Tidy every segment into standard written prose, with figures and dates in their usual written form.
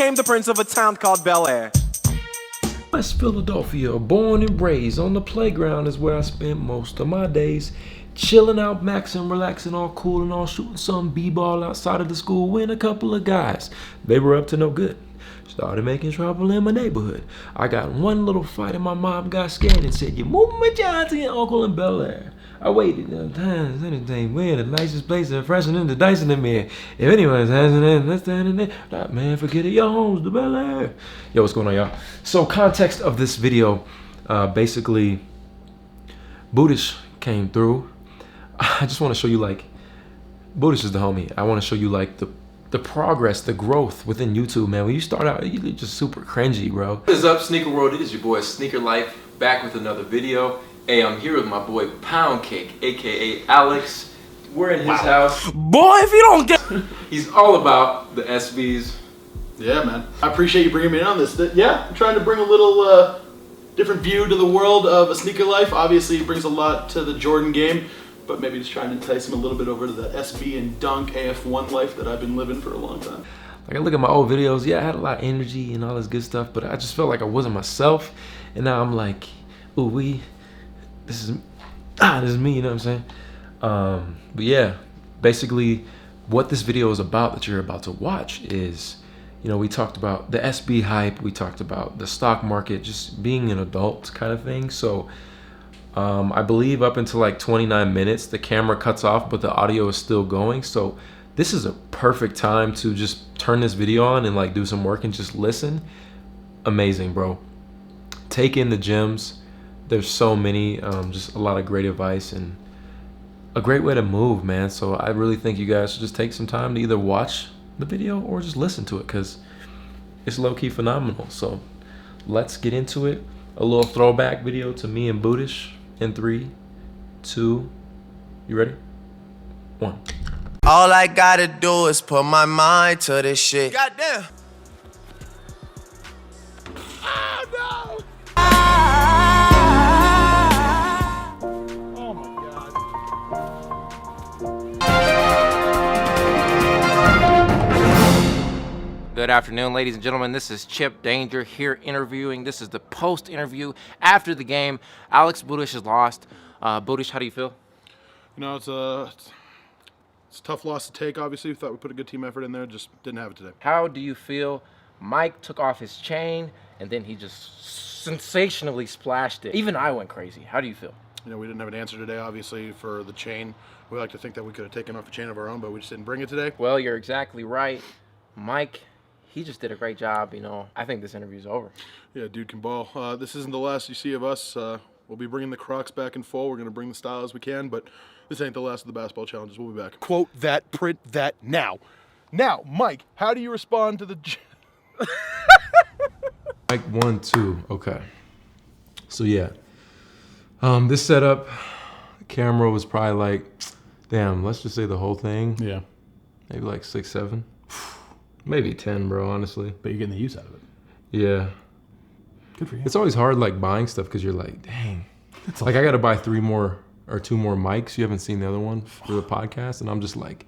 became the prince of a town called Bel Air. West Philadelphia, born and raised on the playground is where I spent most of my days. Chilling out, maxing, relaxing, all cool and all, shooting some b-ball outside of the school when a couple of guys, they were up to no good. Started making trouble in my neighborhood. I got in one little fight and my mom got scared and said, "You moving my child to your uncle in Bel Air." I waited times, anything, we're the nicest place to freshen in the dice in the mirror. If anyone's hasn't in, let's stand in there. Nah, man, forget it, your home's the Bel Air. Yo, what's going on, y'all? So, context of this video, basically, Buddhish came through. I just want to show you, like, Buddhish is the homie. I want to show you, like, the progress, the growth within YouTube, man. When you start out, you're just super cringy, bro. What is up, Sneaker World? It is your boy, SneakerLife, back with another video. Hey, I'm here with my boy, Pound Cake, aka Alex. We're in his house. Boy, if you don't get... He's all about the SBs. Yeah, man. I appreciate you bringing me in on this. Yeah, I'm trying to bring a little different view to the world of a sneaker life. Obviously, it brings a lot to the Jordan game, but maybe just trying to entice him a little bit over to the SB and Dunk AF1 life that I've been living for a long time. Like, I look at my old videos, yeah, I had a lot of energy and all this good stuff, but I just felt like I wasn't myself. And now I'm like, ooh, this is me, you know what I'm saying? But yeah, basically what this video is about that you're about to watch is, you know, we talked about the SB hype, we talked about the stock market, just being an adult kind of thing. So I believe up until like 29 minutes, the camera cuts off, but the audio is still going. So this is a perfect time to just turn this video on and like do some work and just listen. Amazing, bro. Take in the gems. There's so many, just a lot of great advice and a great way to move, man. So I really think you guys should just take some time to either watch the video or just listen to it, because it's low-key phenomenal. So let's get into it. A little throwback video to me and Buddhish in 3, 2, you ready? 1. All I gotta do is put my mind to this shit. Goddamn. Oh, no! Oh, my God. Good afternoon, ladies and gentlemen. This is Chip Danger here interviewing. This is the post-interview after the game. Alex Buddhish has lost. Buddhish, how do you feel? You know, it's a tough loss to take, obviously. We thought we put a good team effort in there, just didn't have it today. How do you feel? Mike took off his chain, and then he just sensationally splashed it. Even I went crazy. How do you feel? You know, we didn't have an answer today, obviously, for the chain. We like to think that we could have taken off a chain of our own, but we just didn't bring it today. Well, you're exactly right. Mike, he just did a great job, you know. I think this interview's over. Yeah, dude can ball. This isn't the last you see of us. We'll be bringing the Crocs back in full. We're going to bring the style as we can, but this ain't the last of the basketball challenges. We'll be back. Quote that, print that now. Now, Mike, how do you respond to the... Mike 1, 2, okay. So yeah, this setup, the camera was probably like, damn, let's just say the whole thing. Yeah. Maybe like 6, 7. Maybe 10, bro, honestly. But you're getting the use out of it. Yeah. Good for you. It's always hard, like, buying stuff because you're like, dang. It's like, I got to buy 2 more mics. You haven't seen the other one for the podcast. And I'm just like,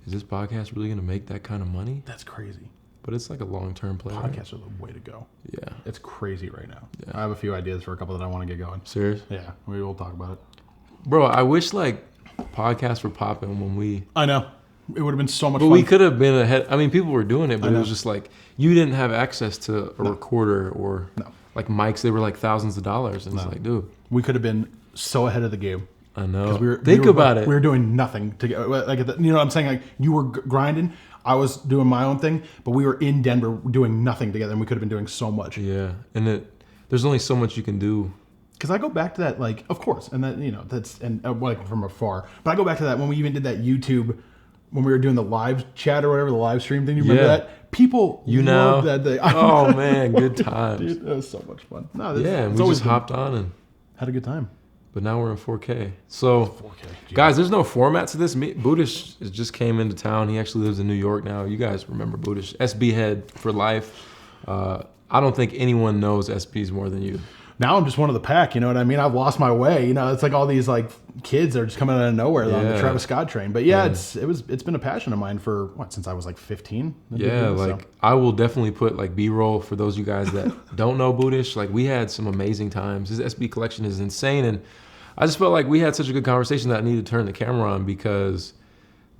is this podcast really going to make that kind of money? That's crazy. But it's like a long-term play. Podcasts are the way to go. Yeah. It's crazy right now. Yeah. I have a few ideas for a couple that I want to get going. Serious? Yeah, we will talk about it. Bro, I wish, like, podcasts were popping when we... I know. It would have been so much But fun. we could have been ahead. I mean, people were doing it, but I it know. was just like, you didn't have access to a recorder or like mics. They were like thousands of dollars. And it's like, dude. We could have been so ahead of the game. I know. Think about it. We were doing nothing to get, like, you know what I'm saying? Like, you were grinding. I was doing my own thing, but we were in Denver doing nothing together, and we could have been doing so much. Yeah. And there's only so much you can do. Because I go back to that, like, of course, and that, you know, that's, and like from afar. But I go back to that when we even did that YouTube, when we were doing the live chat or whatever, the live stream thing. You remember that? People loved that thing. Oh, man, good times. Dude, that was so much fun. No, yeah, and we just hopped on and had a good time. But now we're in 4K. So, 4K, guys, there's no format to this. Buddhish just came into town. He actually lives in New York now. You guys remember Buddhish. SB head for life. I don't think anyone knows SBs more than you. now I'm just one of the pack. You know what I mean? I've lost my way. You know, it's like all these like kids that are just coming out of nowhere on the Travis Scott train. But yeah, it's been a passion of mine for since I was like 15. Yeah, like I will definitely put like B-roll for those of you guys that don't know Budish. Like we had some amazing times. His SB collection is insane, and I just felt like we had such a good conversation that I needed to turn the camera on because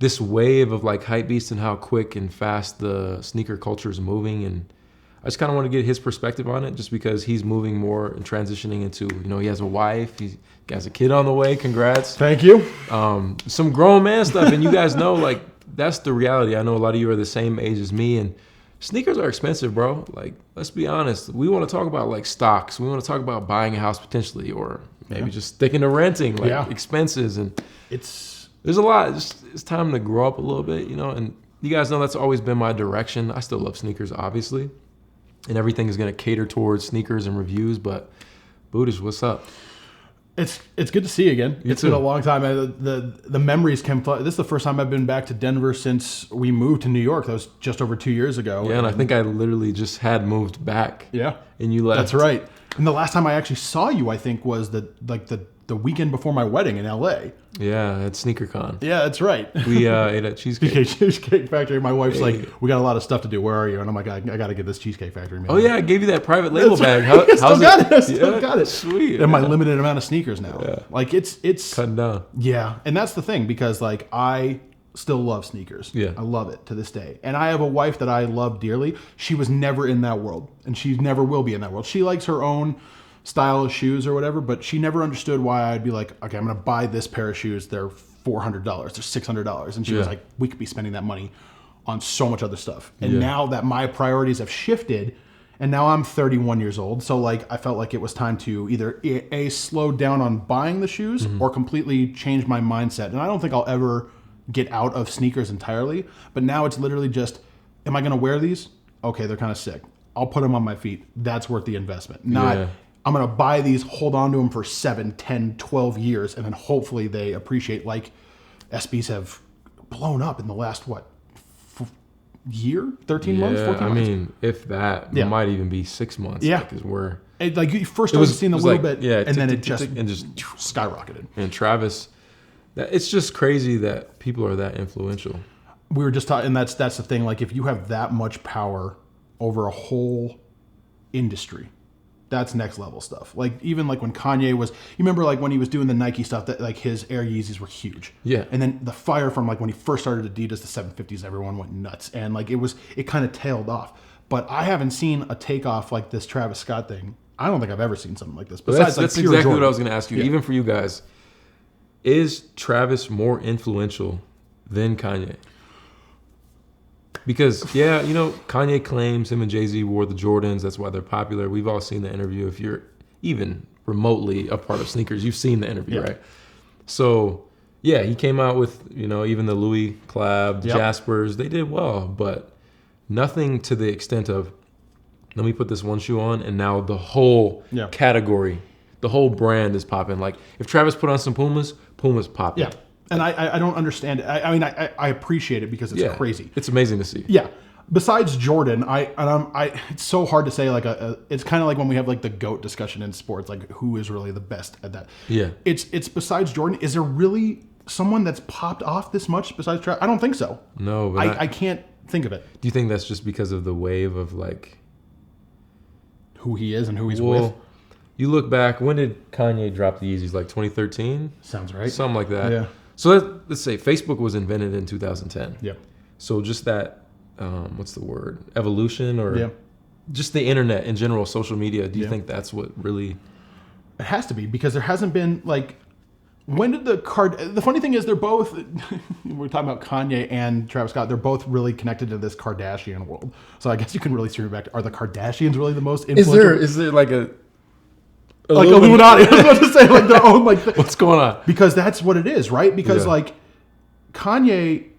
this wave of like hype beast and how quick and fast the sneaker culture is moving, and I just kind of want to get his perspective on it just because he's moving more and transitioning into, you know, he has a wife, he has a kid on the way, congrats. Thank you. Some grown man stuff, and you guys know like that's the reality. I know a lot of you are the same age as me, and sneakers are expensive, bro. Like, let's be honest. We want to talk about like stocks. We want to talk about buying a house potentially, or maybe just sticking to renting, like expenses, and there's a lot. It's time to grow up a little bit, you know. And you guys know that's always been my direction. I still love sneakers, obviously, and everything is going to cater towards sneakers and reviews. But Budish, what's up? It's good to see you again. It's been a long time. The memories can flood. This is the first time I've been back to Denver since we moved to New York. That was just over 2 years ago. Yeah, and I think I literally just had moved back. Yeah, and you left. That's right. And the last time I actually saw you, I think, was the weekend before my wedding in LA. Yeah, at SneakerCon. Yeah, that's right. We ate at Cheesecake Factory. My wife's like, we got a lot of stuff to do. Where are you? And I'm like, I got to get this Cheesecake Factory, man. Oh yeah, I gave you that private label bag. I still got it. Sweet. And my limited amount of sneakers now. Yeah. Like it's cutting down. Yeah, and that's the thing because like I still love sneakers. Yeah, I love it to this day. And I have a wife that I love dearly. She was never in that world, and she never will be in that world. She likes her own style of shoes or whatever, but she never understood why I'd be like, okay, I'm gonna buy this pair of shoes. They're $400, they're $600, and she was like, we could be spending that money on so much other stuff. And now that my priorities have shifted, and now I'm 31 years old, so like I felt like it was time to either a slow down on buying the shoes or completely change my mindset. And I don't think I'll ever get out of sneakers entirely, but now it's literally just, am I gonna wear these? Okay, they're kind of sick. I'll put them on my feet. That's worth the investment. Not I'm going to buy these, hold on to them for 7, 10, 12 years, and then hopefully they appreciate, like SBs have blown up in the last, year? 13 months? 14 months? I mean, if that, it might even be 6 months. Yeah. Because we're... like, you first started seeing a little bit, and then it just skyrocketed. And Travis, it's just crazy that people are that influential. We were just talking, and that's the thing, like, if you have that much power over a whole industry, that's next level stuff. Like even like when Kanye was, you remember like when he was doing the Nike stuff that like his Air Yeezys were huge. Yeah. And then the fire from like when he first started Adidas, the 750s, everyone went nuts. And like it kind of tailed off. But I haven't seen a takeoff like this Travis Scott thing. I don't think I've ever seen something like this. Besides, that's like exactly Jordan. what I was going to ask you. Even for you guys, is Travis more influential than Kanye? Because, you know, Kanye claims him and Jay-Z wore the Jordans. That's why they're popular. We've all seen the interview. If you're even remotely a part of sneakers, you've seen the interview, right? So, he came out with, you know, even the Louis collab, the Jaspers. They did well, but nothing to the extent of, let me put this one shoe on, and now the whole category, the whole brand is popping. Like, if Travis put on some Pumas popping. Yeah. And I don't understand it. I mean, I appreciate it because it's crazy. It's amazing to see. Yeah. Besides Jordan, it's so hard to say. Like it's kind of like when we have like the GOAT discussion in sports, like who is really the best at that. Yeah. It's besides Jordan. Is there really someone that's popped off this much besides Travis? I don't think so. No, but I can't think of it. Do you think that's just because of the wave of like who he is and who he's with? You look back. When did Kanye drop the Yeezys? Like 2013? Sounds right. Something like that. Yeah. So let's say Facebook was invented in 2010. Yep. So just that, what's the word? Evolution or just the internet in general, social media. Do you think that's what really? It has to be because there hasn't been like, when did the funny thing is they're both, we're talking about Kanye and Travis Scott. They're both really connected to this Kardashian world. So I guess you can really stream it back to, are the Kardashians really the most influential? Is there like a, like Illuminati. I was about to say like their own like what's going on? Because that's what it is, right? Because like Kanye,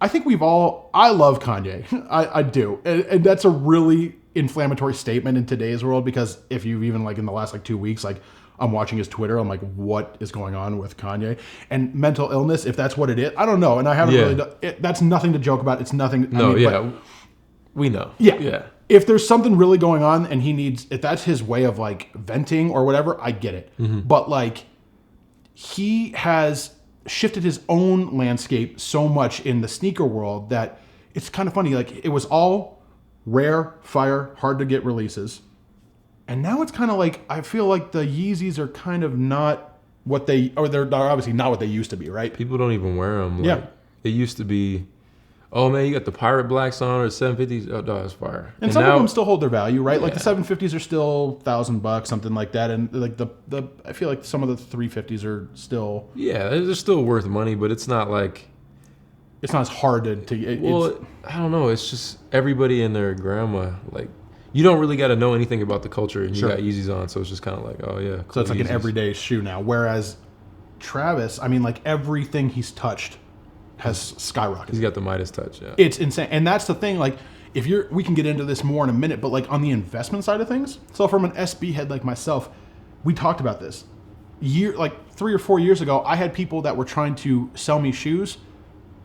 I think I love Kanye. I do. And that's a really inflammatory statement in today's world because if you've even like in the last like 2 weeks, like I'm watching his Twitter, I'm like, what is going on with Kanye? And mental illness, if that's what it is, I don't know. And I haven't really, that's nothing to joke about. It's nothing. No, we know. Yeah. if there's something really going on and if that's his way of like venting or whatever, I get it. But like, he has shifted his own landscape so much in the sneaker world that it's kind of funny. Like, it was all rare, fire, hard to get releases. And now it's kind of like, I feel like the Yeezys are kind of not what they're obviously not what they used to be, right? People don't even wear them. Like, Yeah. It used to be, oh man, you got the Pirate Blacks on or 750s. Oh, no, it's fire. And some now, of them still hold their value, right? Like the 750s are still $1,000, something like that. And like I feel like some of the 350s are still. Yeah, they're still worth money, but it's not like. It's not as hard to I don't know. It's just everybody and their grandma. Like, you don't really got to know anything about the culture, and you got Yeezys on, so it's just kind of like, oh yeah. Cool, so it's like Yeezys. an everyday shoe now. Whereas Travis, I mean, like everything he's touched has skyrocketed. He's got the Midas touch. Yeah, it's insane, and that's the thing. Like, we can get into this more in a minute, but like on the investment side of things. So from an SB head like myself, we talked about this. Like 3 or 4 years ago, I had people that were trying to sell me shoes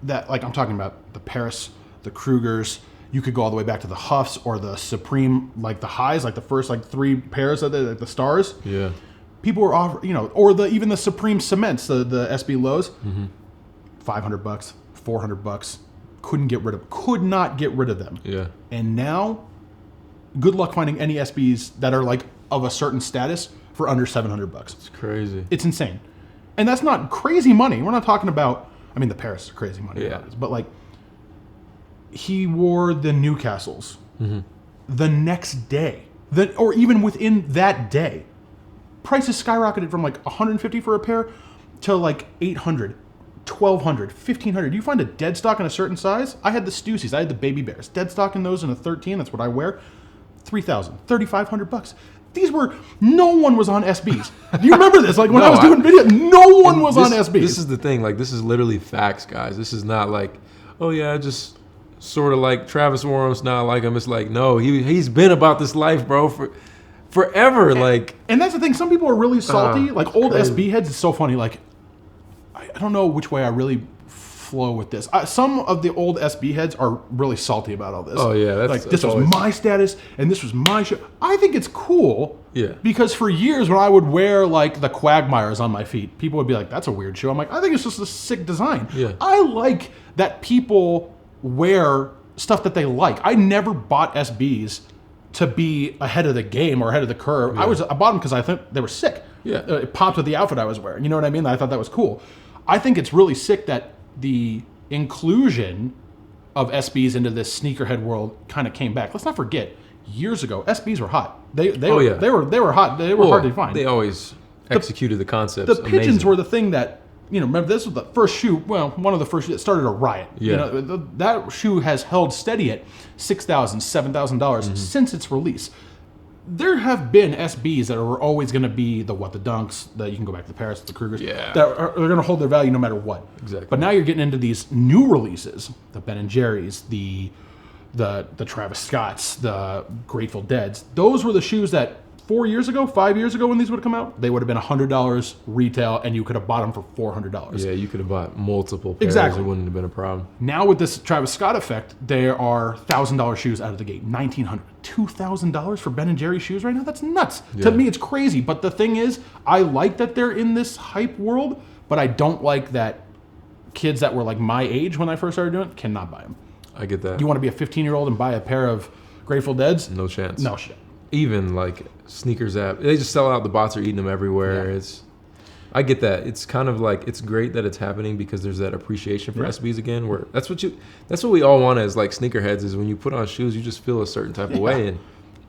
that, like, I'm talking about the Paris, the Krugers. You could go all the way back to the Huffs or the Supreme, like the highs, like the first like 3 pairs of the stars. Yeah. People were offering, or even the Supreme Cements, the SB lows, $500, $400. Could not get rid of them. Yeah. And now, good luck finding any SBs that are like of a certain status for under $700. It's crazy. It's insane. And that's not crazy money. We're not talking about, I mean, the Paris is crazy money. Yeah. But like, he wore the Newcastles the next day, or even within that day. Prices skyrocketed from like $150 for a pair to like $800, $1,200, $1,500. You find a dead stock in a certain size. I had the Stussies. I had the Baby Bears. Dead stock in those in a 13. That's what I wear. $3,000, $3,500. No one was on SBs. Do you remember this? Like when I was doing video, no one was on SBs. This is the thing. Like, this is literally facts, guys. This is not like, oh yeah, I just sort of like Travis wore him, not like him. It's like, no, he's been about this life, bro, for forever. And that's the thing. Some people are really salty. Like old crazy. SB heads. It's so funny. Like, I don't know which way I really flow with this. Some of the old SB heads are really salty about all this. Oh yeah, this was my status and this was my shoe. I think it's cool. Yeah. Because for years when I would wear like the Quagmires on my feet, people would be like, "That's a weird shoe." I'm like, I think it's just a sick design. Yeah. I like that people wear stuff that they like. I never bought SBs to be ahead of the game or ahead of the curve. Yeah. I bought them because I thought they were sick. Yeah. It popped with the outfit I was wearing. You know what I mean? I thought that was cool. I think it's really sick that the inclusion of SBs into this sneakerhead world kind of came back. Let's not forget, years ago, SBs were hot. They were hot. They were hard to find. They always executed the concepts. The pigeons amazing. were the thing that, remember, this was the first shoe, one of the first that started a riot. Yeah. That shoe has held steady at $6,000, $7,000 since its release. There have been SBs that are always going to be the Dunks, you can go back to the Paris, the Krugers, Yeah. that are going to hold their value no matter what. Exactly. But now you're getting into these new releases, the Ben & Jerry's, the Travis Scotts, the Grateful Deads. Those were the shoes that 4 years ago, 5 years ago when these would have come out, they would have been $100 retail and you could have bought them for $400. Yeah, you could have bought multiple pairs. Exactly. It wouldn't have been a problem. Now with this Travis Scott effect, there are $1,000 shoes out of the gate. $1,900, $2,000 for Ben & Jerry's shoes right now? That's nuts. Yeah. To me, it's crazy. But the thing is, I like that they're in this hype world, but I don't like that kids that were like my age when I first started doing it cannot buy them. I get that. You want to be a 15-year-old and buy a pair of Grateful Deads? No chance. No shit. Even like sneakers app, they just sell out. The bots are eating them everywhere. Yeah. I get that. It's kind of like, it's great that it's happening because there's that appreciation for SBs again. Where that's what we all want as like sneakerheads, is when you put on shoes, you just feel a certain type of way, and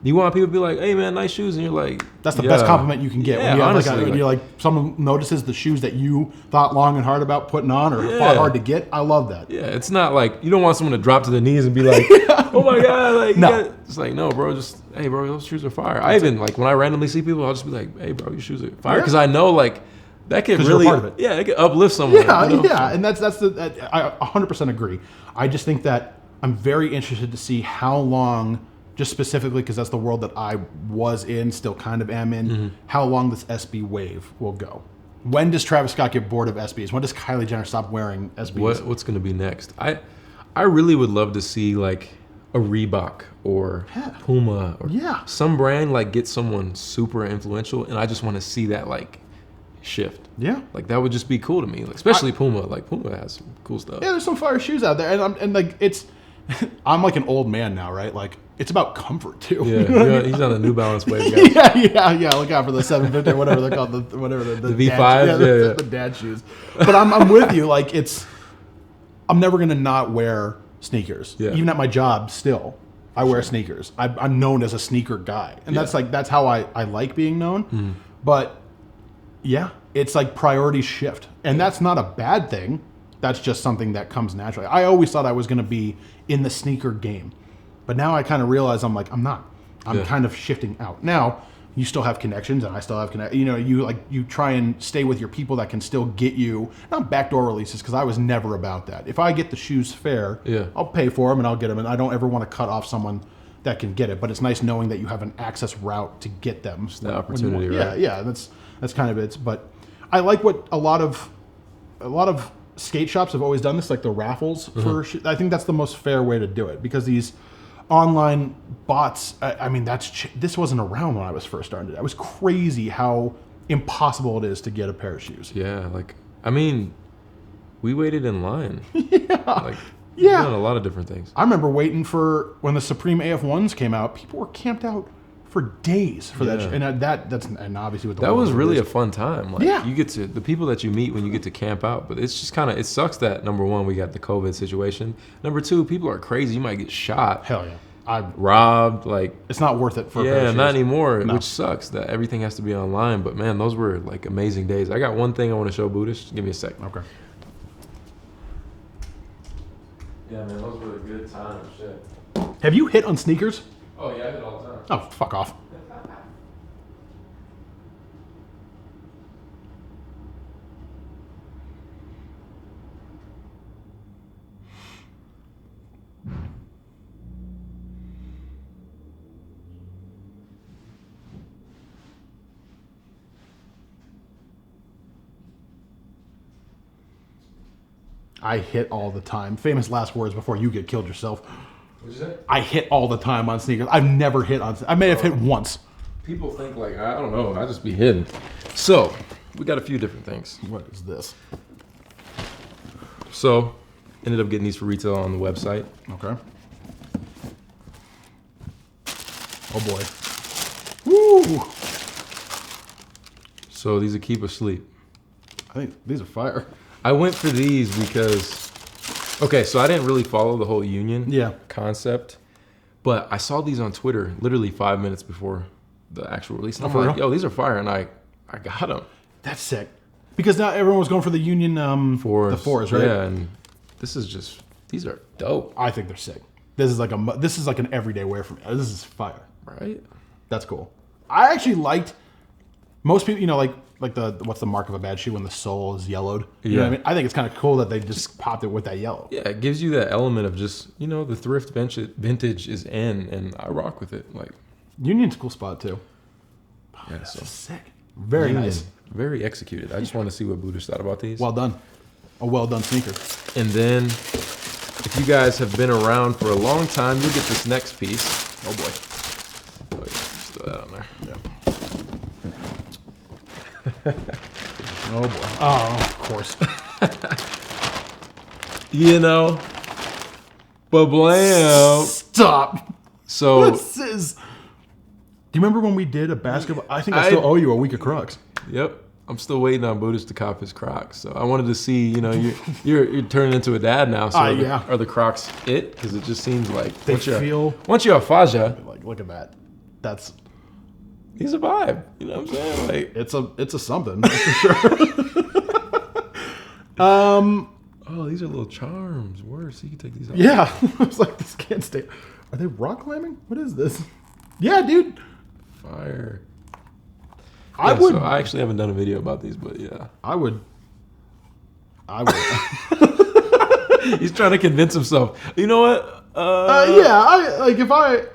you want people to be like, "Hey man, nice shoes," and you're like, that's the best compliment you can get. Yeah, when you honestly, when you're like, someone notices the shoes that you thought long and hard about putting on or fought hard to get. I love that. Yeah, it's not like you don't want someone to drop to their knees and be like, "Oh my god!" Like, No. it's like, no, bro, just hey, bro, those shoes are fire. I even like when I randomly see people, I'll just be like, "Hey, bro, your shoes are fire," because I know like that could really, you're part of it. yeah, it could uplift someone. Yeah, you know? yeah, and that's I 100% agree. I just think that I'm very interested to see how long, just specifically because that's the world that I was in, still kind of am in, how long this SB wave will go. When does Travis Scott get bored of SBs? When does Kylie Jenner stop wearing SBs? What's going to be next? I really would love to see like a Reebok or Puma or some brand like get someone super influential, and I just want to see that like shift. Yeah, like that would just be cool to me, like, especially Puma. Like Puma has some cool stuff. Yeah, there's some fire shoes out there, and like it's, I'm like an old man now, right? Like it's about comfort too. Yeah, he's on the New Balance wave, guys. yeah. Look out for the 750 or whatever they're called, the V5s, dad, the dad shoes. But I'm with you. Like I'm never gonna not wear sneakers. Yeah. Even at my job, still I wear sneakers. I'm known as a sneaker guy, and that's how I like being known. But yeah, it's like priorities shift, and that's not a bad thing. That's just something that comes naturally. I always thought I was going to be in the sneaker game, but now I kind of realize I'm not. I'm kind of shifting out. Now, you still have connections, and I still have connections. You know, you try and stay with your people that can still get you, not backdoor releases, because I was never about that. If I get the shoes fair, I'll pay for them and I'll get them, and I don't ever want to cut off someone that can get it. But it's nice knowing that you have an access route to get them. It's the opportunity, right? Yeah, that's kind of it. But I like what a lot of skate shops have always done this, like the raffles for. I think that's the most fair way to do it, because these online bots. I mean, this wasn't around when I was first starting. It was crazy how impossible it is to get a pair of shoes. Yeah, like I mean, we waited in line. We've done a lot of different things. I remember waiting for when the Supreme AF1s came out. People were camped out for days for that, and that's obviously with the that was really a fun time. Like, you get to the people that you meet when you get to camp out, but it's just kind of, it sucks that number one, we got the COVID situation. Number two, people are crazy. You might get shot. Hell yeah, robbed. Like, it's not worth it for a pair of shoes. Not anymore. Which sucks that everything has to be online. But man, those were like amazing days. I got one thing I want to show Buddhist. Give me a sec. Okay. Yeah, man, those were a good time. Shit. Have you hit on sneakers? Oh yeah, I hit all the time. Oh, fuck off. I hit all the time. Famous last words before you get killed yourself. What'd you say? I hit all the time on sneakers. I've never hit on. I may have hit once. People think like, I don't know, I just be hidden. So we got a few different things. What is this? So ended up getting these for retail on the website. Okay. Oh boy. Woo! So these are keep asleep. I think these are fire. I went for these because, okay, so I didn't really follow the whole union concept, but I saw these on Twitter literally 5 minutes before the actual release. And I'm like, yo, these are fire, and I got them. That's sick. Because now everyone was going for the union the fours, right? Yeah, and this is just, these are dope. I think they're sick. This is like an everyday wear for me. This is fire. Right? That's cool. I actually liked, most people, you know, like what's the mark of a bad shoe when the sole is yellowed? You know what I mean? I think it's kind of cool that they just popped it with that yellow. Yeah, it gives you that element of just, you know, the thrift vintage is in, and I rock with it. Like, Union's a cool spot too. Oh, yeah, so sick. Very nice. Very executed. I just want to see what Buddhist thought about these. Well done. A well done sneaker. And then, if you guys have been around for a long time, you'll get this next piece. Oh boy. Oh yeah, just throw that on there. Yeah. Oh boy. Oh, of course. You know, but blam. Stop. So this is. Do you remember when we did a basketball? I think I still owe you a week of Crocs. Yep. I'm still waiting on Buddhist to cop his Crocs. So I wanted to see, you know, you're turning into a dad now. So are the Crocs it? Because it just seems like once you're a Faja, like, look at that. He's a vibe. You know what I'm saying? Like, it's a something, that's for sure. Oh, these are little charms. Worse, you can take these off. Yeah. I was like, this can't stay. Are they rock climbing? What is this? Yeah, dude. Fire. I would. So I actually haven't done a video about these, but yeah. I would. He's trying to convince himself. You know what? If I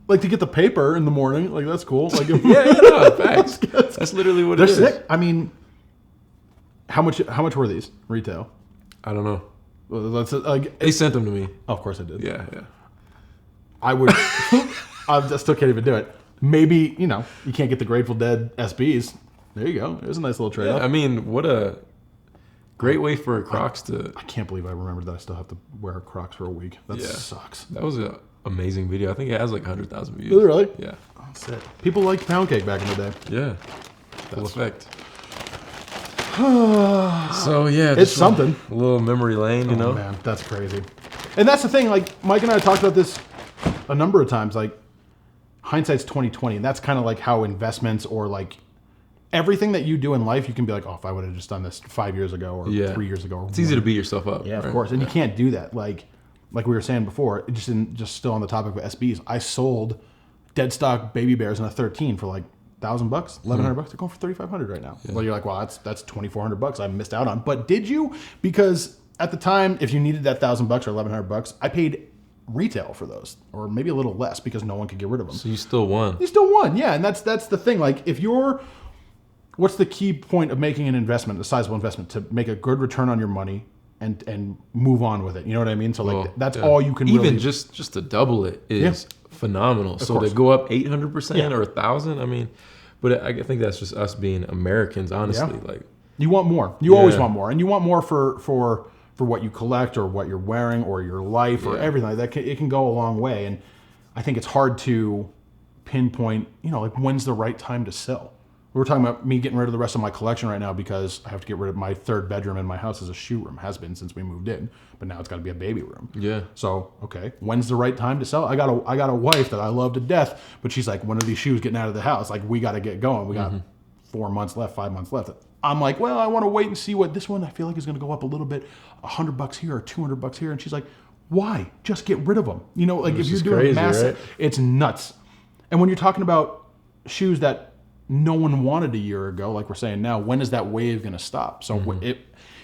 like to get the paper in the morning, like that's cool. Like no, facts. That's literally what it is. They're sick. I mean, how much were these retail? I don't know. Well, they sent them to me. Oh, of course I did. Yeah. I would. I still can't even do it. Maybe, you know, you can't get the Grateful Dead SBs. There you go. There's a nice little trade-off. Yeah, I mean, what a great way for Crocs to... I can't believe I remembered that I still have to wear Crocs for a week. That Yeah. sucks. That was an amazing video. I think it has like 100,000 views. Is it really? Yeah. That's it. People liked pound cake back in the day. Yeah. Full effect. So, yeah. It's just something. A little memory lane, you know? Oh, man, that's crazy. And that's the thing, like, Mike and I talked about this a number of times, like, hindsight's 20/20, and that's kind of like how investments or, like, everything that you do in life, you can be like, oh, if I would have just done this 5 years ago or 3 years ago. Or it's easy to beat yourself up. Yeah, of right? course. And you can't do that. Like we were saying before, just still on the topic of SBs, I sold dead stock baby bears in a 13 for like $1,000, $1,100. They're going for $3,500 right now. Yeah. Well, you're like, well, that's $2,400 I missed out on. But did you? Because at the time, if you needed that $1,000 or $1,100, I paid retail for those, or maybe a little less because no one could get rid of them. So you still won. You still won, yeah. And that's the thing. Like, if you're, what's the key point of making an investment, a sizable investment, to make a good return on your money and move on with it? You know what I mean? So like that's all you can even really, just to double it is phenomenal. So course. to go up 800% or 1,000, I mean, but I think that's just us being Americans, honestly. Like, you want more. You always want more, and you want more for what you collect or what you're wearing or your life or everything like that. It can go a long way, and I think it's hard to pinpoint. You know, like when's the right time to sell. We were talking about me getting rid of the rest of my collection right now because I have to get rid of my third bedroom in my house as a shoe room. Has been since we moved in, but now it's got to be a baby room. Yeah. So, okay, when's the right time to sell? I got a wife that I love to death, but she's like, when are these shoes getting out of the house? Like, we got to get going. We got 4 months left, 5 months left. I'm like, well, I want to wait and see what this one I feel like is going to go up a little bit, $100 here or $200 here. And she's like, why? Just get rid of them. You know, like if you're doing crazy, massive, right? it's nuts. And when you're talking about shoes that no one wanted a year ago, like we're saying now, when is that wave going to stop? So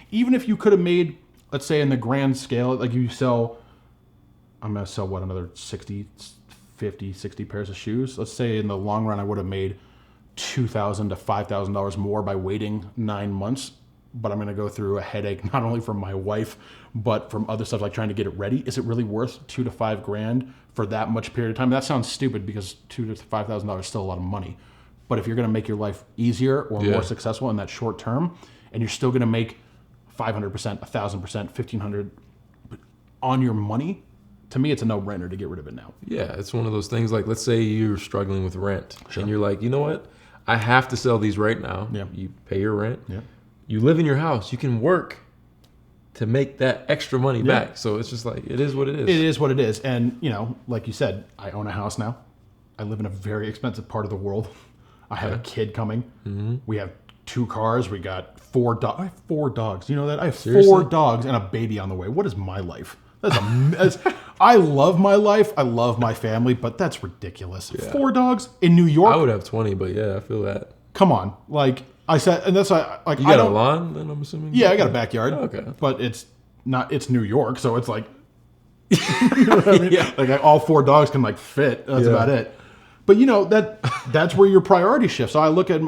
even if you could have made, let's say in the grand scale, like you sell, I'm going to sell what, another 60, 50, 60 pairs of shoes. Let's say in the long run, I would have made $2,000 to $5,000 more by waiting 9 months. But I'm going to go through a headache, not only from my wife, but from other stuff like trying to get it ready. Is it really worth $2,000 to $5,000 for that much period of time? That sounds stupid because $2,000 to $5,000 is still a lot of money. But if you're going to make your life easier or more successful in that short term, and you're still going to make 500%, 1,000%, 1,500 on your money, to me, it's a no-brainer to get rid of it now. Yeah, it's one of those things like, let's say you're struggling with rent, and you're like, you know what? I have to sell these right now. Yeah. You pay your rent. Yeah. You live in your house. You can work to make that extra money back. So it's just like, it is what it is. It is what it is. And, you know, like you said, I own a house now. I live in a very expensive part of the world. I have a kid coming. We have 2 cars. We got 4 dogs. I have 4 dogs. You know that? I have Seriously? 4 dogs and a baby on the way. What is my life? That's I love my life. I love my family, but that's ridiculous. 4 dogs in New York? I would have 20, but yeah, I feel that. Come on. Like I said, and that's why, like, You I got a don't, lawn, then I'm assuming? yeah, I got a backyard. Oh, okay. But it's New York, so it's like, you know what I mean? Like all 4 dogs can like fit. That's about it. But you know, that's where your priority shifts. So I look at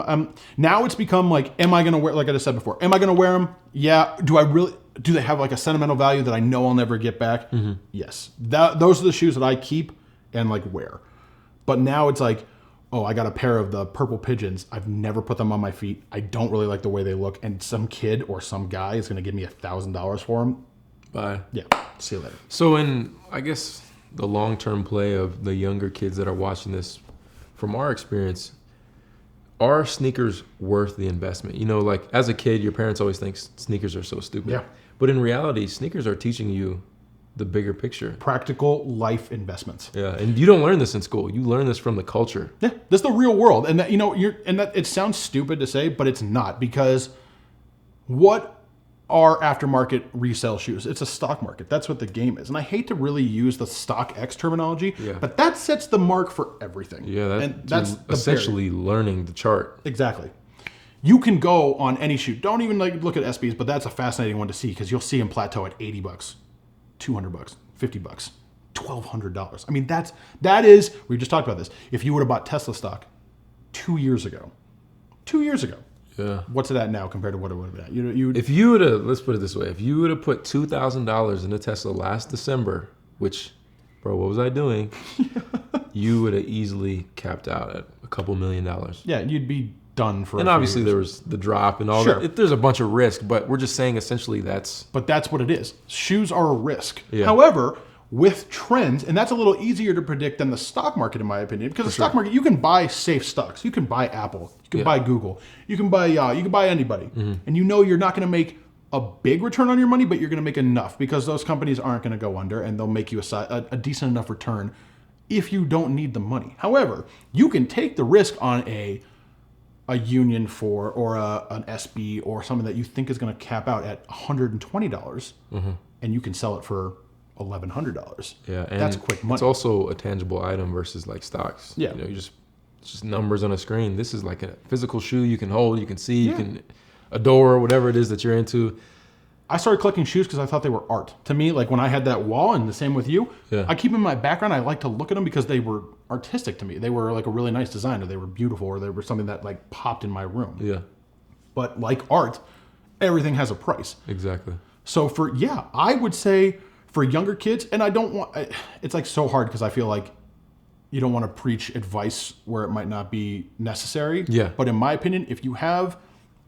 now it's become like, am I going to wear, like I just said before, am I going to wear them? Yeah. Do they have like a sentimental value that I know I'll never get back? Yes. Those are the shoes that I keep and like wear. But now it's like, oh, I got a pair of the purple pigeons. I've never put them on my feet. I don't really like the way they look. And some kid or some guy is going to give me $1,000 for them. Bye. Yeah. See you later. So in, I guess, the long-term play of the younger kids that are watching this, from our experience, are sneakers worth the investment? You know, like as a kid, your parents always think sneakers are so stupid. Yeah. But in reality, sneakers are teaching you the bigger picture. Practical life investments. Yeah, and you don't learn this in school. You learn this from the culture. Yeah, this is the real world, and that, you know, it sounds stupid to say, but it's not, because what are aftermarket resale shoes? It's a stock market. That's what the game is, and I hate to really use the StockX terminology, but that sets the mark for everything. Yeah, that's essentially learning the chart. Exactly. You can go on any shoe. Don't even like look at SBs, but that's a fascinating one to see because you'll see them plateau at $80, $200, $50, $1,200. I mean, that is. We just talked about this. If you would have bought Tesla stock 2 years ago, Yeah. what's it at now compared to what it would have been at? You If you would have, let's put it this way, if you would have put $2,000 into Tesla last December, which bro, what was I doing? You would have easily capped out at a couple $1 million. Yeah, you'd be done for. And a few obviously years. there was the drop and all Sure. that. There's a bunch of risk, but we're just saying essentially But that's what it is. Shoes are a risk. Yeah. However, with trends, and that's a little easier to predict than the stock market, in my opinion, because the stock market, you can buy safe stocks. You can buy Apple. You can buy Google. You can buy anybody, and you know you're not going to make a big return on your money, but you're going to make enough because those companies aren't going to go under, and they'll make you a decent enough return if you don't need the money. However, you can take the risk on a Union 4 or an SB or something that you think is going to cap out at $120, and you can sell it for $1,100. Yeah, and that's quick money. It's also a tangible item versus like stocks. Yeah. You know, it's just numbers on a screen. This is like a physical shoe you can hold, you can see, you can adore, whatever it is that you're into. I started collecting shoes because I thought they were art. To me, like when I had that wall, and the same with you, I keep them in my background. I like to look at them because they were artistic to me. They were like a really nice design, or they were beautiful, or they were something that like popped in my room. Yeah. But like art, everything has a price. Exactly. So I would say for younger kids, and I don't want, it's like so hard because I feel like you don't want to preach advice where it might not be necessary. Yeah. But in my opinion, if you have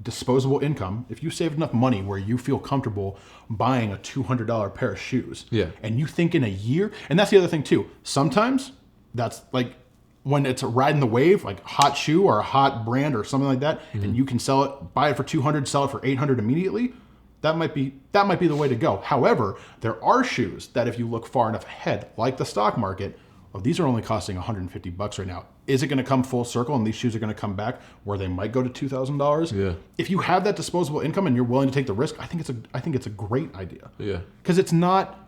disposable income, if you save enough money where you feel comfortable buying a $200 pair of shoes, and you think in a year, and that's the other thing too, sometimes that's like when it's riding the wave, like a hot shoe or a hot brand or something like that, and you can sell it, buy it for $200, sell it for $800 immediately, that might be the way to go. However, there are shoes that if you look far enough ahead, like the stock market, these are only costing $150 right now. Is it going to come full circle and these shoes are going to come back where they might go to $2,000? Yeah. If you have that disposable income and you're willing to take the risk, I think it's a great idea. Yeah. Because it's not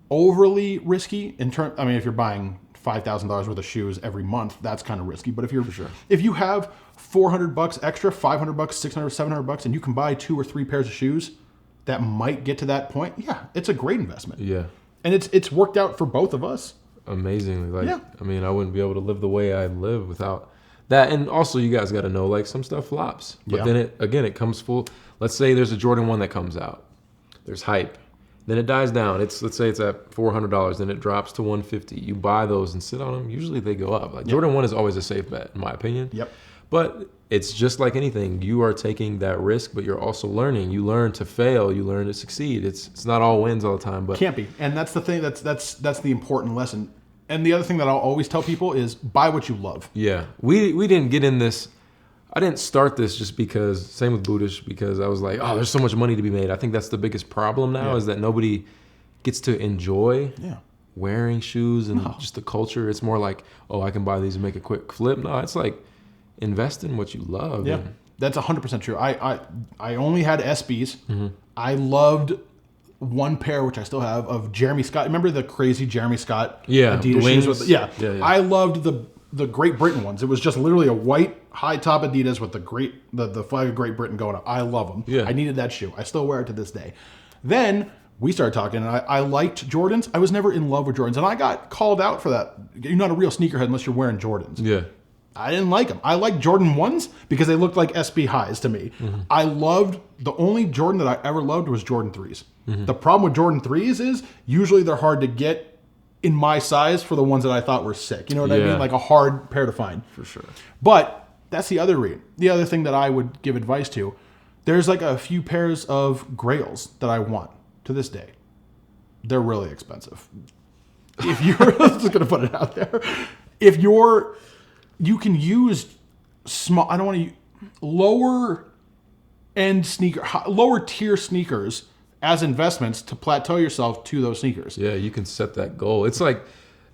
overly risky in terms. I mean, if you're buying $5,000 worth of shoes every month, that's kind of risky. But if you have $400 extra, $500, $600, $700, and you can buy 2 or 3 pairs of shoes that might get to that point, it's a great investment. Yeah. And it's worked out for both of us. Amazingly. I mean, I wouldn't be able to live the way I live without that. And also, you guys got to know, like, some stuff flops. But then it comes full. Let's say there's a Jordan 1 that comes out. There's hype. Then it dies down. Let's say it's at $400. Then it drops to $150. You buy those and sit on them. Usually they go up. Like Jordan 1 is always a safe bet, in my opinion. Yep. But it's just like anything. You are taking that risk, but you're also learning. You learn to fail. You learn to succeed. It's not all wins all the time. But can't be. And that's the thing. That's the important lesson. And the other thing that I'll always tell people is buy what you love. Yeah. We didn't get in this. I didn't start this just because, same with Buddhish, because I was like, oh, there's so much money to be made. I think that's the biggest problem now is that nobody gets to enjoy wearing shoes and just the culture. It's more like, oh, I can buy these and make a quick flip. No, it's like invest in what you love. Yeah, that's 100% true. I only had SBs. Mm-hmm. I loved one pair, which I still have, of Jeremy Scott. Remember the crazy Jeremy Scott Adidas shoes? wings? Yeah. I I loved the Great Britain ones. It was just literally a white high top Adidas with the flag of Great Britain going up. I love them. Yeah. I needed that shoe. I still wear it to this day. Then we started talking, and I liked Jordans. I was never in love with Jordans, and I got called out for that. You're not a real sneakerhead unless you're wearing Jordans. Yeah. I didn't like them. I liked Jordan 1s because they looked like SB highs to me. Mm-hmm. I loved, the only Jordan that I ever loved was Jordan 3s. The problem with Jordan 3s is usually they're hard to get in my size for the ones that I thought were sick. You know what I mean? Like a hard pair to find. For sure. But that's the other thing that I would give advice to. There's like a few pairs of Grails that I want to this day. They're really expensive. If you're just going to put it out there. If you can use small, I don't want to lower tier sneakers as investments to plateau yourself to those sneakers. Yeah, you can set that goal. It's like,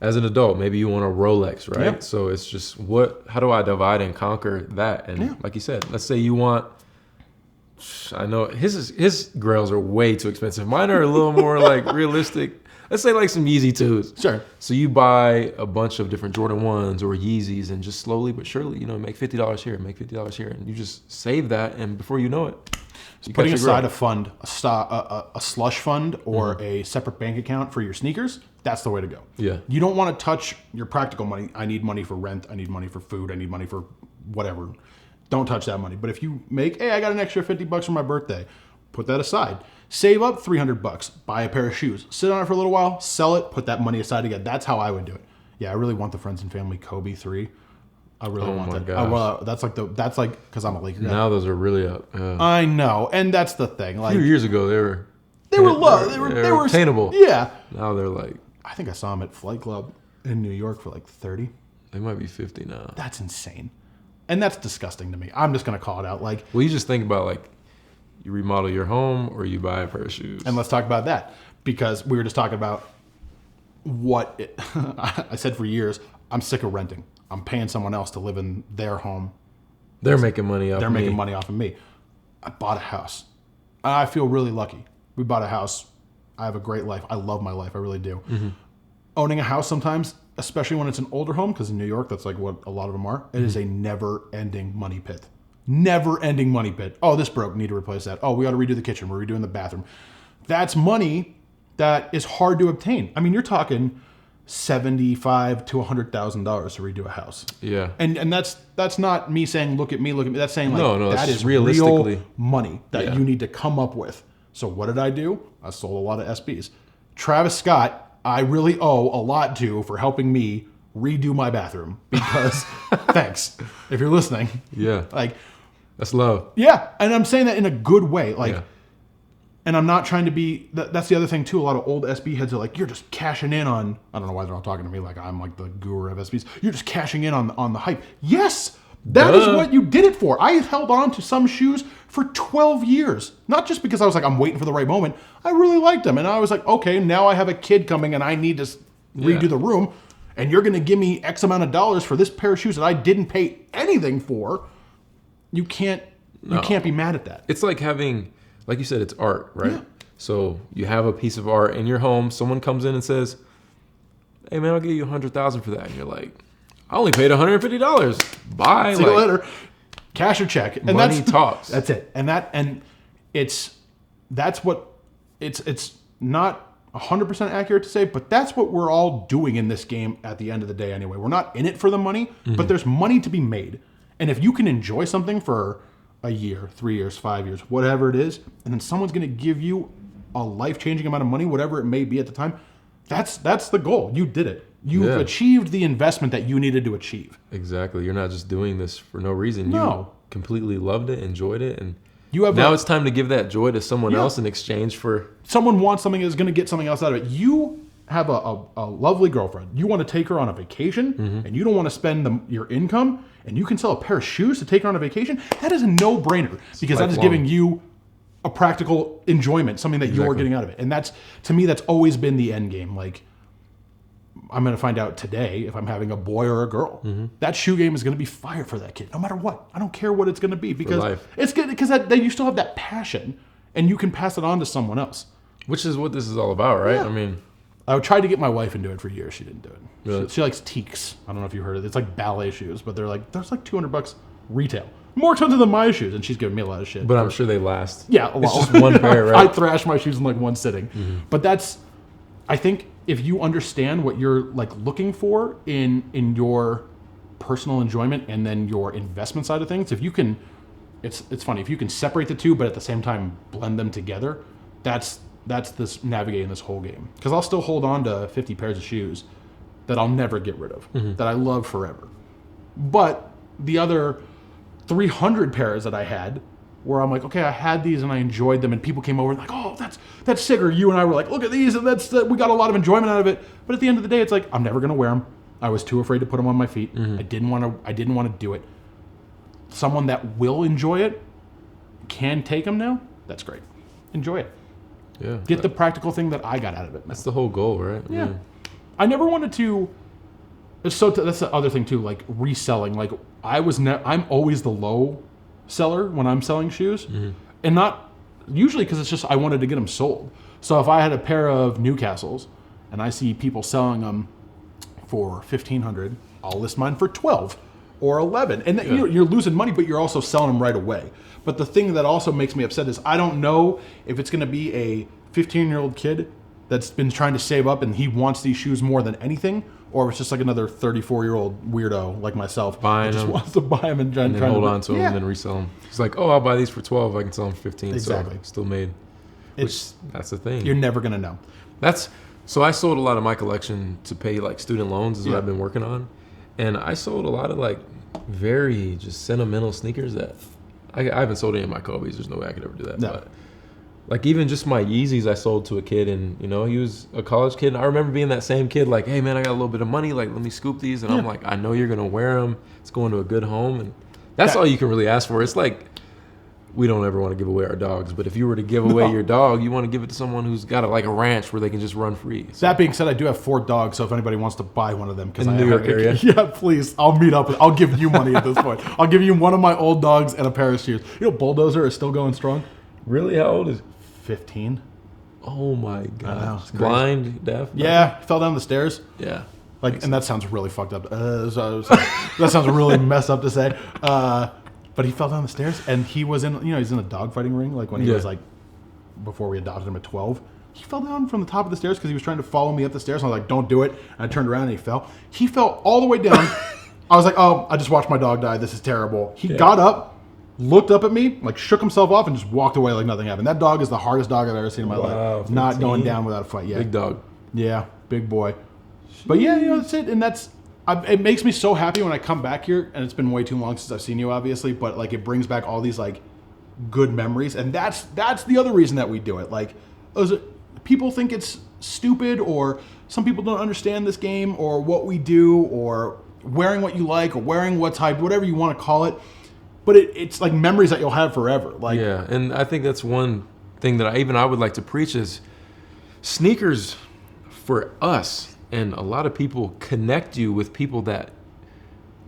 as an adult, maybe you want a Rolex, right? Yep. So it's just how do I divide and conquer that? And like you said, let's say you want, I know his Grails are way too expensive. Mine are a little more like realistic. Let's say like some Yeezy 2s. Sure. So you buy a bunch of different Jordan 1s or Yeezys and just slowly but surely, make $50 here, make $50 here. And you just save that, and before you know it, you Putting got your aside grow. a fund, a slush fund, or a separate bank account for your sneakers, that's the way to go. Yeah. You don't want to touch your practical money. I need money for rent. I need money for food. I need money for whatever. Don't touch that money. But if you make, hey, I got an extra $50 for my birthday, put that aside. Save up $300, buy a pair of shoes, sit on it for a little while, sell it, put that money aside again. That's how I would do it. Yeah, I really want the Friends and Family Kobe 3. I really want that. That's like because I'm a Laker guy. Now those are really up. I know, and that's the thing. Like a few years ago, they were low. They were attainable. Yeah. Now they're like, I think I saw them at Flight Club in New York for like 30. they might be 50 now. That's insane, and that's disgusting to me. I'm just gonna call it out. Like, Well, you just think about like, you remodel your home or you buy a pair of shoes. and let's talk about that because we were just talking about I said for years. I'm sick of renting. I'm paying someone else to live in their home. They're making money off. They're making money off of me. I bought a house. I feel really lucky. We bought a house. I have a great life. I love my life. I really do. Owning a house sometimes, especially when it's an older home, because in New York, that's like what a lot of them are, it is a never-ending money pit. Never-ending money pit. Oh, this broke. Need to replace that. Oh, we got to redo the kitchen. We're redoing the bathroom. That's money that is hard to obtain. I mean, you're talking $75,000 to $100,000 to redo a house. Yeah. And that's not me saying look at me. That's saying like No, that that's is realistically real money that you need to come up with. So what did I do? I sold a lot of SBs. Travis Scott, I really owe a lot to for helping me redo my bathroom because thanks if you're listening. Yeah. Like That's love. yeah, and I'm saying that in a good way. Like. Yeah. And I'm not trying to be. That's the other thing too. A lot of old SB heads are like, you're just cashing in on. I don't know why they're all talking to me like I'm like the guru of SBs. You're just cashing in on the hype. Yes, that is what you did it for. I held on to some shoes for 12 years, not just because I was like I'm waiting for the right moment. I really liked them, and I was like, okay, now I have a kid coming, and I need to redo the room, and you're going to give me X amount of dollars for this pair of shoes that I didn't pay anything for. You can't be mad at that. It's like having, like you said, it's art, right? Yeah. So you have a piece of art in your home. Someone comes in and says, "Hey man, I'll give you $100,000 for that," and you're like, "I only paid $150. Bye." See you later. Cash or check. And money talks. That's it. And it's not 100% accurate to say, but that's what we're all doing in this game at the end of the day anyway. We're not in it for the money, but there's money to be made. And if you can enjoy something for a year, 3 years, 5 years, whatever it is, and then someone's going to give you a life-changing amount of money, whatever it may be at the time, that's the goal. You did it. You've achieved the investment that you needed to achieve. Exactly. You're not just doing this for no reason. No. You completely loved it, enjoyed it, and You have now it's time to give that joy to someone Yeah. else in exchange for. someone wants something that's going to get something else out of it. You have a lovely girlfriend. You want to take her on a vacation, and you don't want to spend your income, and you can sell a pair of shoes to take her on a vacation. That is a no-brainer because that is lifelong. giving you a practical enjoyment, something that you're getting out of it. And that's, to me, that's always been the end game. Like, I'm going to find out today if I'm having a boy or a girl. That shoe game is going to be fire for that kid, no matter what. I don't care what it's going to be because life. it's good because that you still have that passion, and you can pass it on to someone else. Which is what this is all about, right? Yeah. I mean, I tried to get my wife into it for years. She didn't do it. Really? She likes teaks. I don't know if you heard of it. It's like ballet shoes, but there's like $200 retail. More expensive than my shoes, and she's giving me a lot of shit. but I'm sure they last. Yeah, well, It's just one pair, I right? thrash my shoes in like one sitting. But I think if you understand what you're like looking for in your personal enjoyment and then your investment side of things, if you can, it's funny if you can separate the two, but at the same time blend them together. That's this navigating this whole game. Because I'll still hold on to 50 pairs of shoes that I'll never get rid of, that I love forever. But the other 300 pairs that I had, where I'm like, okay, I had these and I enjoyed them, and people came over and like, oh, that's sick. Or you and I were like, look at these, and we got a lot of enjoyment out of it. But at the end of the day, it's like I'm never gonna wear them. I was too afraid to put them on my feet. I didn't want to do it. Someone that will enjoy it can take them now. That's great. Enjoy it. Yeah. Get the practical thing that I got out of it. That's the whole goal, right? I Yeah. mean, I never wanted to. That's the other thing too. Like reselling. Like I'm always the low seller when I'm selling shoes, and not usually because it's just I wanted to get them sold. So if I had a pair of Newcastles and I see people selling them for $1,500, I'll list mine for 12 or 11, and then you're losing money, but you're also selling them right away. But the thing that also makes me upset is I don't know if it's going to be a 15-year-old kid that's been trying to save up and he wants these shoes more than anything, or it's just like another 34-year-old weirdo like myself Buying that just them. wants to buy them and try And then hold on to them Yeah. and then resell them. He's like, oh, I'll buy these for 12. I can sell them for 15. Exactly. So still made. It's That's the thing. you're never gonna know. So I sold a lot of my collection to pay like student loans is what I've been working on. And I sold a lot of like very just sentimental sneakers that I haven't sold any of my Kobe's. There's no way I could ever do that. No. But like even just my Yeezys I sold to a kid, and you know, he was a college kid. And I remember being that same kid like, hey man, I got a little bit of money, like let me scoop these. And I'm like, I know you're gonna wear them. It's going to a good home, and that's all you can really ask for. It's like we don't ever want to give away our dogs, but if you were to give away your dog, you want to give it to someone who's got a ranch where they can just run free. So, That being said, I do have 4 dogs, so if anybody wants to buy one of them, because In the New York area? yeah, please, I'll meet up. I'll give you money at this point. I'll give you one of my old dogs and a pair of shoes. You know, Bulldozer is still going strong. really, how old is? 15. Oh my god, it's crazy. blind, deaf? Yeah, fell down the stairs. Yeah. Like, and that sounds really fucked up. That sounds really messed up to say. But he fell down the stairs, and he was in, he's in a dogfighting ring. Like when he was like, before we adopted him at 12, he fell down from the top of the stairs because he was trying to follow me up the stairs. And I was like, "Don't do it!" And I turned around and he fell. He fell all the way down. I was like, "Oh, I just watched my dog die. This is terrible." He got up, looked up at me, like shook himself off, and just walked away like nothing happened. That dog is the hardest dog I've ever seen in my life. Not 15. going down without a fight. Yeah, Big dog. Yeah, big boy. But yeah, that's it. And it makes me so happy when I come back here, and it's been way too long since I've seen you, obviously, but like it brings back all these like good memories, and that's the other reason that we do it. Like, people think it's stupid, or some people don't understand this game, or what we do, or wearing what you like, or wearing what's hyped, whatever you want to call it. But it's like memories that you'll have forever. Like, yeah, and I think that's one thing that I would like to preach is sneakers for us. And a lot of people connect you with people that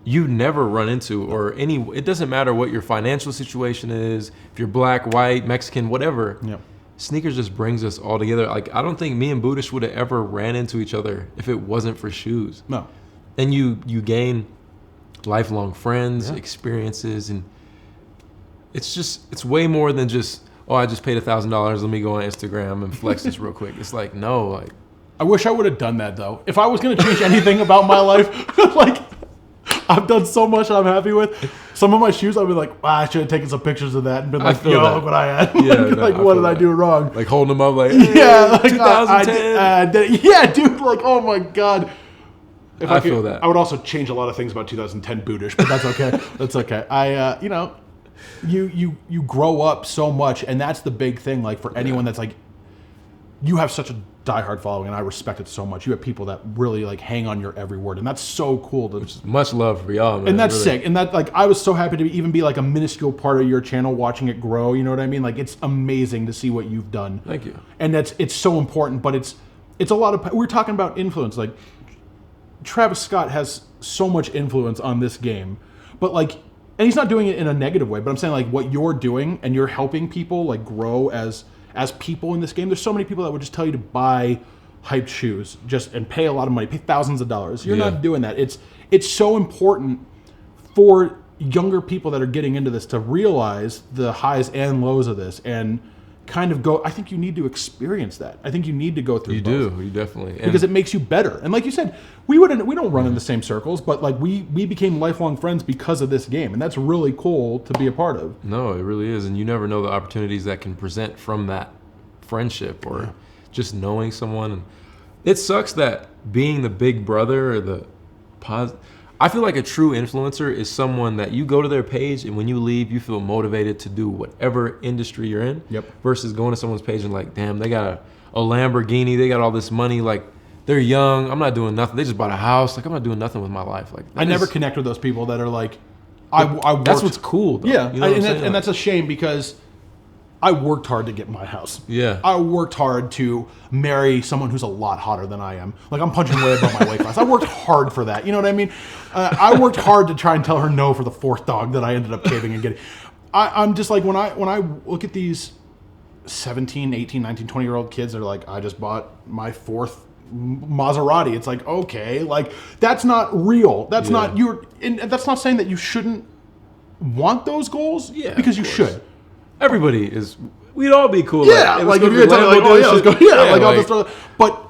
you never run into, or it doesn't matter what your financial situation is, if you're black, white, Mexican, whatever. Yeah. Sneakers just brings us all together. Like, I don't think me and Budish would have ever ran into each other if it wasn't for shoes. No. And you gain lifelong friends, experiences, and it's way more than just, oh, I just paid $1,000, let me go on Instagram and flex this real quick. It's like, no, like, I wish I would have done that, though. If I was going to change anything about my life, like, I've done so much I'm happy with. Some of my shoes, I'd be like, I should have taken some pictures of that and been like, feel yo, that. look what I had. Yeah, like, no, what I did I feel do that. wrong? like holding them up, like, hey, Yeah, like, 2010. I did, yeah, dude, like, oh my God. If I could, feel that. I would also change a lot of things about 2010 Budish, but that's okay. That's okay. You grow up so much, and that's the big thing. Like, for anyone that's like, you have such a diehard following, and I respect it so much. You have people that really like hang on your every word, and that's so cool. Much love for y'all, man. And that's really. sick. And that, like, I was so happy to even be like a minuscule part of your channel, watching it grow. You know what I mean? Like, it's amazing to see what you've done. Thank you. And it's so important. But it's a lot of. We're talking about influence. Like, Travis Scott has so much influence on this game, but like, and he's not doing it in a negative way. But I'm saying, like, what you're doing, and you're helping people like grow as people in this game. There's so many people that would just tell you to buy hyped shoes and pay a lot of money, pay thousands of dollars. You're not doing that. It's so important for younger people that are getting into this to realize the highs and lows of this, and kind of go, I think you need to experience that. I think you need to go through both. You definitely. And Because it makes you better. And like you said, we don't run in the same circles, but like we became lifelong friends because of this game, and that's really cool to be a part of. No, it really is, and you never know the opportunities that can present from that friendship or just knowing someone. And it sucks that being the big brother or the I feel like a true influencer is someone that you go to their page, and when you leave, you feel motivated to do whatever industry you're in. Yep. Versus going to someone's page and like, damn, they got a Lamborghini, they got all this money, like, they're young, I'm not doing nothing. They just bought a house, like, I'm not doing nothing with my life. Like, I never connect with those people that are like, I worked. That's what's cool, though. Yeah, You know what I'm saying? and that's a shame, because I worked hard to get my house. Yeah. I worked hard to marry someone who's a lot hotter than I am. Like, I'm punching way above my weight class. I worked hard for that. You know what I mean? I worked hard to try and tell her no for the 4th dog that I ended up caving and getting. I'm just like, when I look at these 17, 18, 19, 20-year-old kids, they're like, I just bought my 4th Maserati. It's like, okay, like, that's not real. That's not and that's not saying that you shouldn't want those goals. Yeah, because of you course. should. We'd all be cool. Yeah, like if you're gonna tell me, like, oh yeah, let's go, yeah, like I'll just throw. But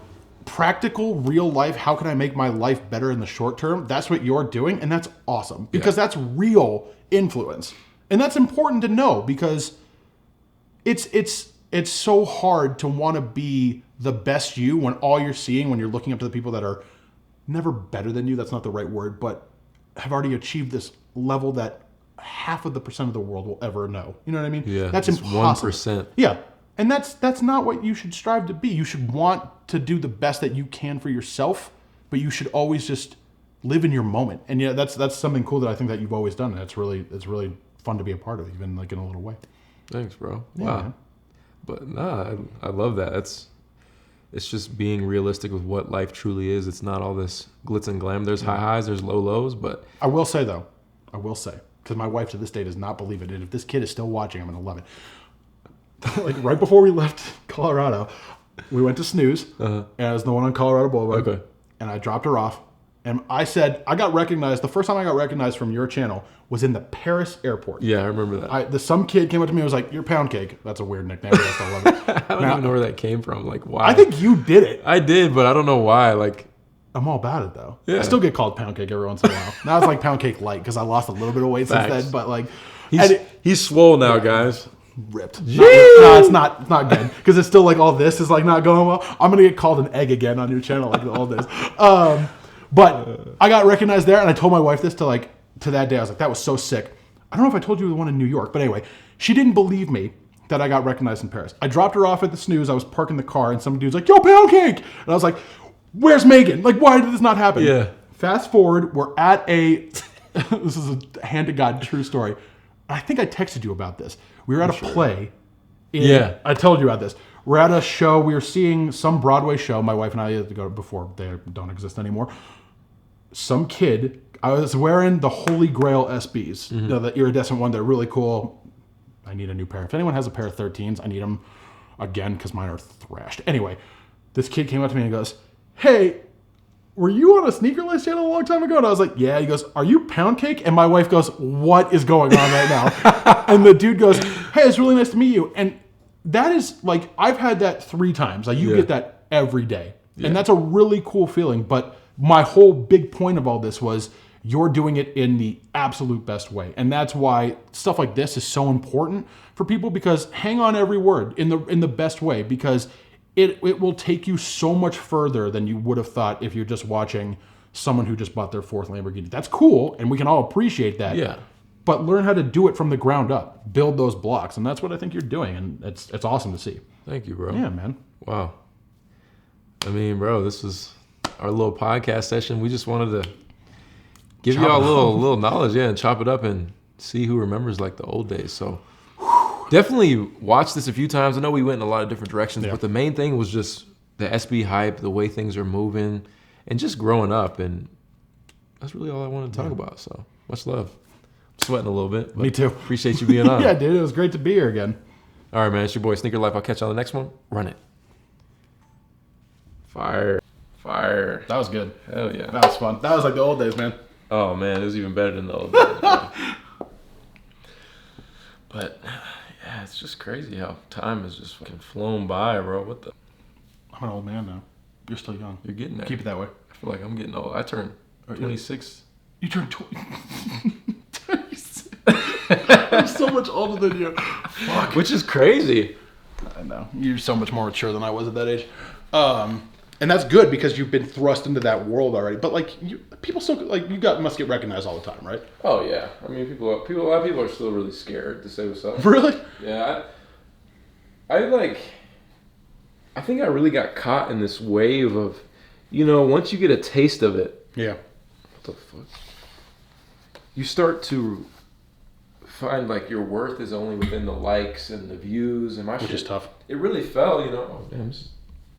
practical, real life, how can I make my life better in the short term? That's what you're doing, and that's awesome because that's real influence. And that's important to know because it's so hard to want to be the best you when all you're seeing when you're looking up to the people that are never better than you, that's not the right word, but have already achieved this level that half of the percent of the world will ever know. You know what I mean? Yeah, that's it's impossible. 1%. Yeah. And that's not what you should strive to be. You should want to do the best that you can for yourself, but you should always just live in your moment. And yeah, that's something cool that I think that you've always done. And it's really fun to be a part of, even like in a little way. Thanks, bro. Yeah, Wow. man. But nah, I love that. It's just being realistic with what life truly is. It's not all this glitz and glam. There's high highs, there's low lows, but I will say, because my wife to this day does not believe it. And if this kid is still watching, I'm going to love it. Like right before we left Colorado, we went to Snooze, and it was the one on Colorado Boulevard. Okay. And I dropped her off. And I said, I got recognized. The first time I got recognized from your channel was in the Paris airport. yeah, I remember that. Some kid came up to me and was like, "You're Pound Cake." That's a weird nickname. But I still love it. I don't even know where that came from. Like, why? I think you did it. I did, but I don't know why. Like, I'm all about it though. Yeah. I still get called Pound Cake every once in a while. Now it's like Pound Cake Light because I lost a little bit of weight Facts. since then. But like, he's swole now, guys. ripped. No, it's not good because it's still like all this is like not going well. I'm gonna get called an egg again on your channel like all this. But I got recognized there, and I told my wife this to that day. I was like, that was so sick. I don't know if I told you the one in New York, but anyway, she didn't believe me that I got recognized in Paris. I dropped her off at the Snooze. I was parking the car, and some dude's like, "Yo, Pound Cake!" And I was like, "Where's Megan? Like, why did this not happen?" Yeah. Fast forward, we're at a. This is a hand to God true story. I think I texted you about this. We were at a play. Yeah. I told you about this. We're at a show. We were seeing some Broadway show. My wife and I had to go before they don't exist anymore. Some kid. I was wearing the Holy Grail SBs, you know, the iridescent one. They're really cool. I need a new pair. If anyone has a pair of 13s, I need them again because mine are thrashed. Anyway, this kid came up to me and goes, "Hey, were you on a ASneakerLife channel a long time ago?" And I was like, "Yeah." He goes, "Are you Pound Cake?" And my wife goes, "What is going on right now?" And the dude goes, "Hey, it's really nice to meet you." And that is like, I've had that 3 times. Like, you get that every day. Yeah. And that's a really cool feeling. But my whole big point of all this was you're doing it in the absolute best way. And that's why stuff like this is so important for people, because hang on every word in the best way, because it will take you so much further than you would have thought if you're just watching someone who just bought their 4th Lamborghini. That's cool, and we can all appreciate that. Yeah. But learn how to do it from the ground up. Build those blocks, and that's what I think you're doing, and it's awesome to see. Thank you, bro. Yeah, man. Wow. I mean, bro, this was our little podcast session. We just wanted to give y'all a little knowledge, and chop it up and see who remembers like the old days. So definitely watch this a few times. I know we went in a lot of different directions, but the main thing was just the SB hype, the way things are moving, and just growing up. And that's really all I wanted to talk about. So much love. I'm sweating a little bit. Me too. Appreciate you being on. Yeah, dude. It was great to be here again. All right, man. It's your boy ASneakerLife. I'll catch you on the next one. Run it. Fire. Fire. That was good. Hell yeah. That was fun. That was like the old days, man. Oh, man. It was even better than the old days. But, yeah, it's just crazy how time has just fucking flown by, bro. What the? I'm an old man now. You're still young. You're getting there. Keep it that way. I feel like I'm getting old. I turned 26. You turned 20. 26. I'm so much older than you. Fuck. Which is crazy. I know. You're so much more mature than I was at that age. And that's good because you've been thrust into that world already. But like, people still like must get recognized all the time, right? Oh yeah. I mean, a lot of people are still really scared to say what's up. Really? Yeah. I think I really got caught in this wave of, once you get a taste of it. Yeah. What the fuck? You start to find like your worth is only within the likes and the views and my shit. Which is tough. It really fell, Oh damn.